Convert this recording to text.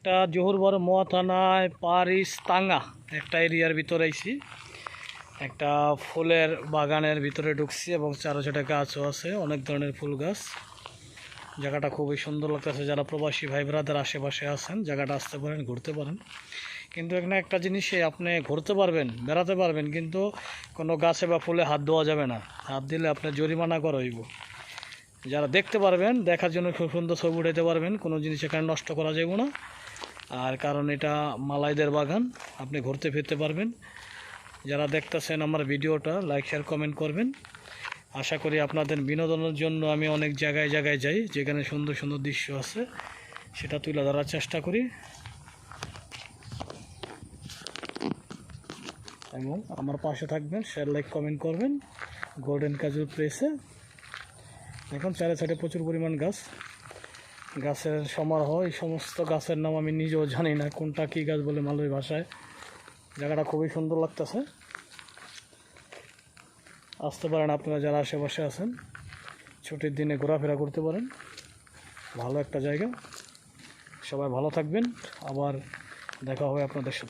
একটা জহুরবর মোয়া থানায় পারিস তাঙ্গা একটা এরিয়ার ভিতরে আইছি। একটা ফুলের বাগানের ভিতরে ঢুকছি এবং চারোচারে গাছও আছে, অনেক ধরনের ফুল গাছ। জায়গাটা খুবই সুন্দর লাগতেছে। যারা প্রবাসী ভাই ব্রাদার আশেপাশে আছেন, জায়গাটা আসতে পারেন, ঘুরতে পারেন। কিন্তু এখানে একটা জিনিসে আপনি ঘুরতে পারবেন, বেড়াতে পারবেন, কিন্তু কোনো গাছে বা ফুলে হাত দেওয়া যাবে না। হাত দিলে আপনার জরিমানা করা হইব। যারা দেখতে পারবেন, দেখার জন্য খুব সুন্দর ছবি উঠাইতে পারবেন, কোনো জিনিস এখানে নষ্ট করা যাবে না। আর কারণ এটা মালাইদের বাগান, আপনি ঘুরতে ফিরতে পারবেন। যারা দেখতেছেন আমার ভিডিওটা, লাইক শেয়ার কমেন্ট করবেন। আশা করি আপনাদের বিনোদনের জন্য আমি অনেক জায়গায় জায়গায় যাই, যেখানে সুন্দর সুন্দর দৃশ্য আছে, সেটা তুলে ধরার চেষ্টা করি। এবং আমার পাশে থাকবেন, শেয়ার লাইক কমেন্ট করবেন। গোল্ডেন কাজুর প্লেসে এখন চারে সাইডে প্রচুর পরিমাণ গাছ, গাছের সমারোহ। এই সমস্ত গাছের নাম আমি নিজেও জানি না কোনটা কী গাছ বলে মালয় ভাষায়। জায়গাটা খুবই সুন্দর লাগতেছে, আসতে পারেন আপনারা যারা আশেপাশে আছেন, ছুটির দিনে ঘোরাফেরা করতে পারেন। ভালো একটা জায়গা। সবাই ভালো থাকবেন, আবার দেখা হবে আপনাদের সাথে।